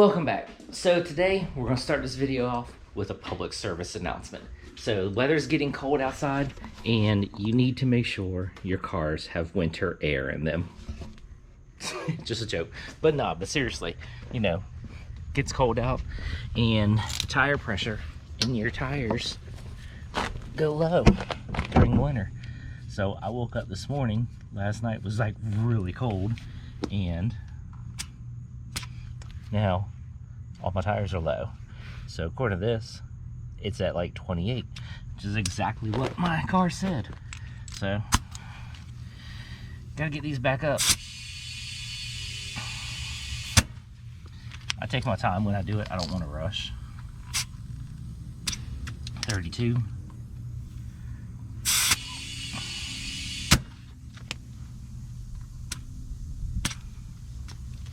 Welcome back. So today we're going to start this video off with a public service announcement. So the weather's getting cold outside and you need to make sure your cars have winter air in them. Just a joke. But nah, but seriously, you know, gets cold out and tire pressure in your tires go low during winter. So I woke up this morning, last night was like really cold, and now all my tires are low. So according to this, it's at like 28, which is exactly what my car said. So gotta get these back up. I take my time when I do it. I don't want to rush. 32.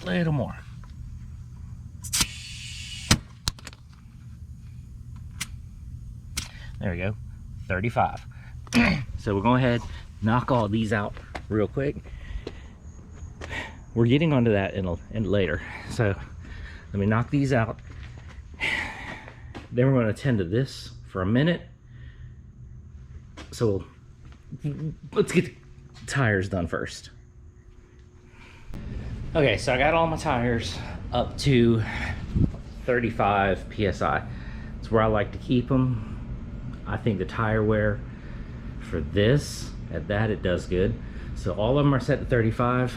A little more. There we go, 35. So we're going ahead, knock all these out real quick. We're getting onto that in later. So let me knock these out. Then we're going to attend to this for a minute. So let's get the tires done first. Okay, so I got all my tires up to 35 PSI. It's where I like to keep them. I think the tire wear for this, at that, it does good. So all of them are set to 35.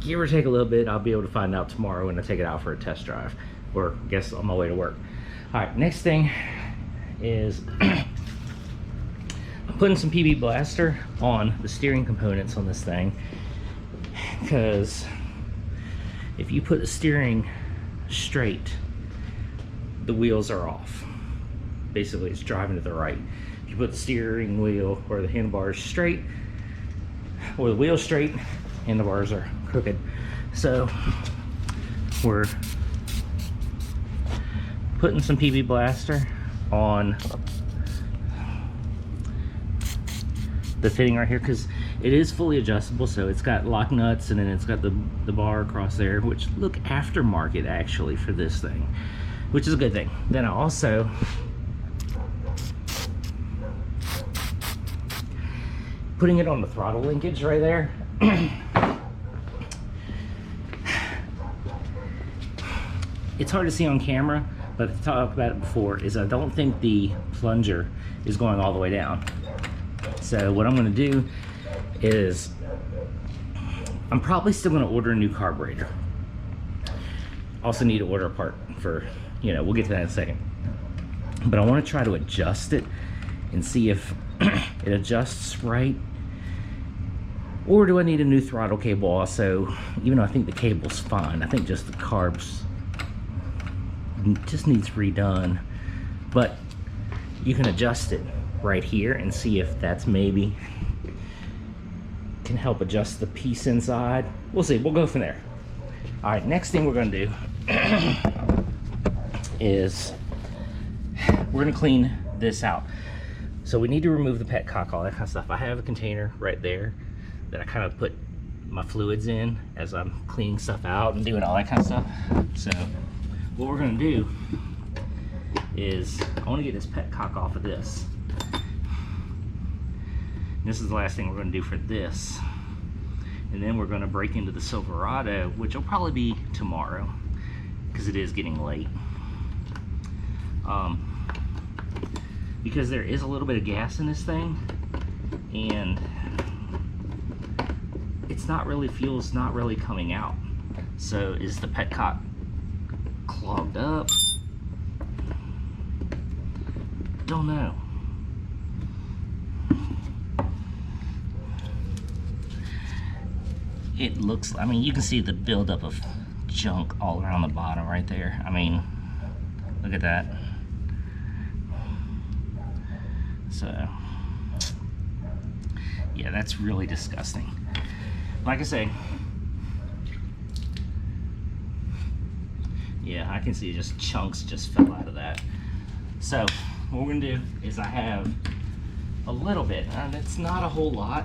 Give or take a little bit. I'll be able to find out tomorrow when I take it out for a test drive, or I guess on my way to work. All right, next thing is I'm putting some PB Blaster on the steering components on this thing, because if you put the steering straight, the wheels are off. Basically, it's driving to the right. If you put the steering wheel or the handlebars straight, or the wheel straight, handlebars are crooked. So we're putting some PB Blaster on the fitting right here, because it is fully adjustable. So it's got lock nuts, and then it's got the bar across there, which look aftermarket actually for this thing, which is a good thing. Then I also putting it on the throttle linkage right there. It's hard to see on camera, but I've talked about it before, is I don't think the plunger is going all the way down. So what I'm going to do is I'm probably still going to order a new carburetor. Also need to order a part for, you know, we'll get to that in a second. But I want to try to adjust it and see if it adjusts right. Or do I need a new throttle cable also? Even though I think the cable's fine, I think just the carbs just needs redone. But you can adjust it right here and see if that's maybe can help adjust the piece inside. We'll see, we'll go from there. All right, next thing we're gonna do is we're gonna clean this out. So we need to remove the petcock, all that kind of stuff. I have a container right there that I kind of put my fluids in as I'm cleaning stuff out and doing all that kind of stuff. So what we're gonna do is I want to get this petcock off of this. And this is the last thing we're gonna do for this. And then we're gonna break into the Silverado, which will probably be tomorrow because it is getting late. Because there is a little bit of gas in this thing, and it's not really, fuel's not really coming out. So is the petcock clogged up? Don't know. It looks, I mean, you can see the buildup of junk all around the bottom right there. I mean, look at that. So yeah, that's really disgusting. Like I say, yeah, I can see just chunks just fell out of that. So what we're gonna do is I have a little bit, and it's not a whole lot.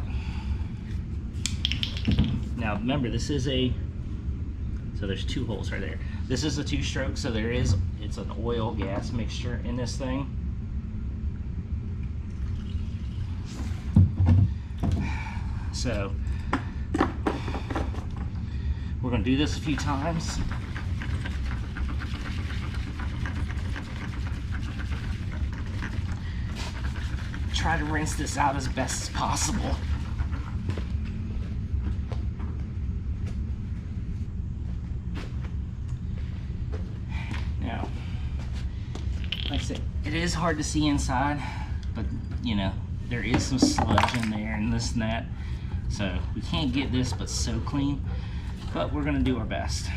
Now remember, this is a, so there's two holes right there. This is a 2-stroke, so it's an oil gas mixture in this thing. So we're gonna do this a few times. Try to rinse this out as best as possible. Now, like I said, it is hard to see inside, but you know, there is some sludge in there and this and that. So we can't get this but so clean, but we're gonna do our best.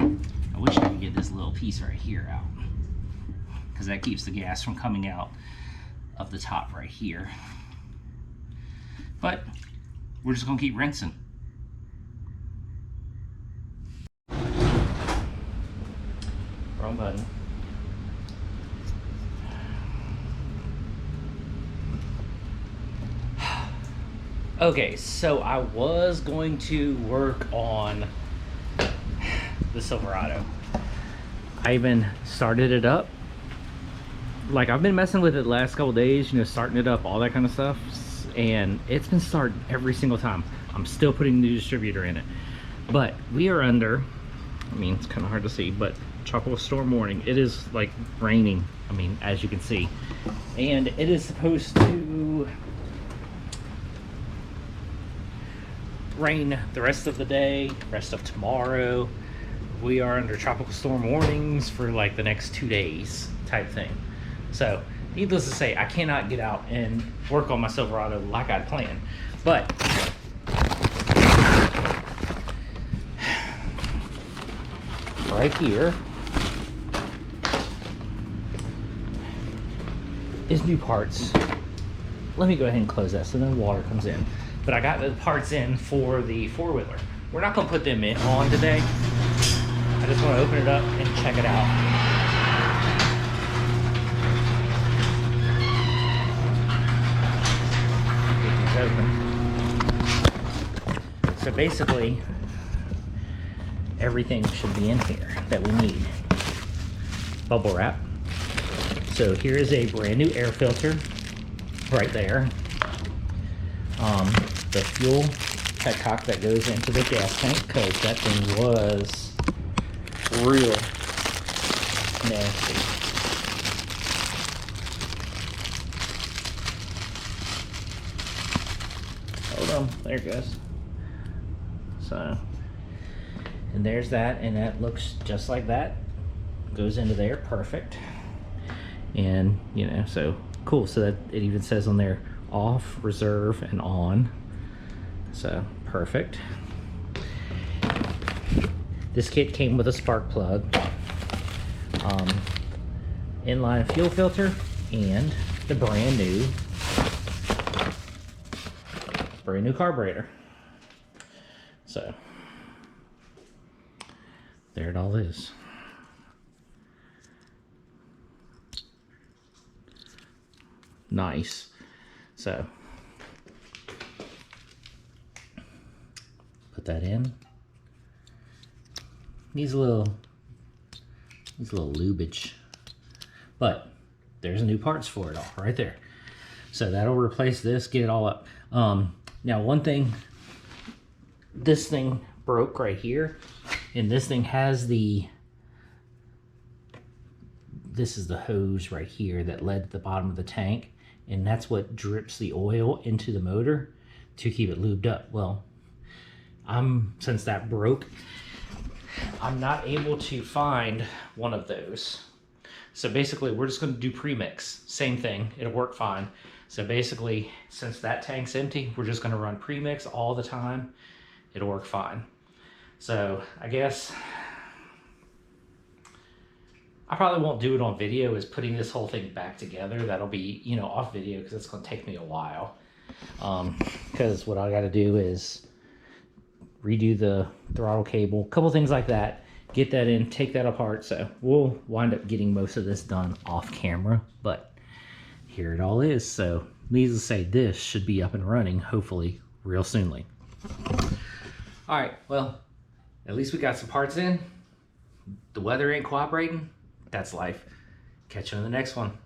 I wish I could get this little piece right here out, because that keeps the gas from coming out of the top right here. But we're just gonna keep rinsing. Wrong button. Okay, so I was going to work on the Silverado. I even started it up. Like, I've been messing with it the last couple days, you know, starting it up, all that kind of stuff. And it's been starting every single time. I'm still putting the distributor in it. But we are under, I mean, it's kind of hard to see, but tropical storm warning. It is like raining, I mean, as you can see. And it is supposed to rain the rest of the day, rest of tomorrow. We are under tropical storm warnings for like the next 2 days type thing. So needless to say, I cannot get out and work on my Silverado like I'd planned. But right here is new parts. Let me go ahead and close that so no water comes in. But I got the parts in for the four-wheeler. We're not gonna put them on today. I just want to open it up and check it out. Open. So basically, everything should be in here that we need. Bubble wrap. So here is a brand new air filter right there. The fuel petcock that goes into the gas tank, because that thing was real nasty. Hold on, there it goes. So, and there's that, and that looks just like that. Goes into there, perfect. And you know, so cool. So that it even says on there off, reserve, and on. So perfect. This kit came with a spark plug, inline fuel filter, and the brand new carburetor. So there it all is. Nice. So put that in. Needs a little lubage, but there's new parts for it all right there. So that'll replace this, get it all up. Now one thing, this thing broke right here, and this thing has this is the hose right here that led to the bottom of the tank, and that's what drips the oil into the motor to keep it lubed up. Well, since that broke, I'm not able to find one of those. So basically, we're just going to do premix. Same thing, it'll work fine. So basically, since that tank's empty, we're just going to run premix all the time. It'll work fine. So I guess I probably won't do it on video, is putting this whole thing back together. That'll be, you know, off video, because it's going to take me a while. Because what I got to do is redo the throttle cable, a couple things like that, get that in, take that apart. So we'll wind up getting most of this done off camera, but here it all is. So needless to say, this should be up and running, hopefully, real soonly. All right, well, at least we got some parts in. The weather ain't cooperating. That's life. Catch you on the next one.